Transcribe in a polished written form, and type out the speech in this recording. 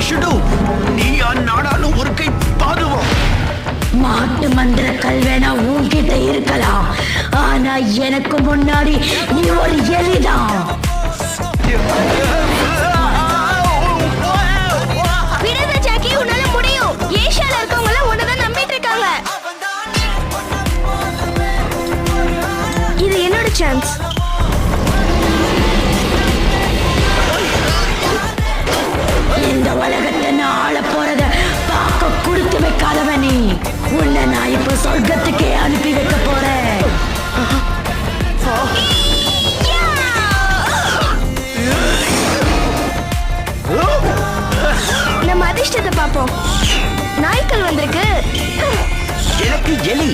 ஷுடு நீ நாடாலும் ஒரு கை பாதுவோம். மாட்டு மந்திர கல்வேனா உன்கிட்ட இருக்கலாம், ஆனா எனக்கு முன்னாடி நீ ஒரு எலிதான். விடாத ஜாக்கி, உன்னால முடியும். ஏஷியால இருக்கவங்க உன்னதான் நம்பிட்டு இருக்காங்க. இது என்னோட சான்ஸ். இந்த உலகத்தை நான் ஆள போறத பார்க்க கொடுத்து வைக்காதவன் நீ. உன்னை நான் இப்ப சொர்க்கத்துக்கே அனுப்பி வைக்க போறேன். நம்ம அதிர்ஷ்டத்தை பார்ப்போம். நாய்க்கள் வந்திருக்கு. எனக்கு எலி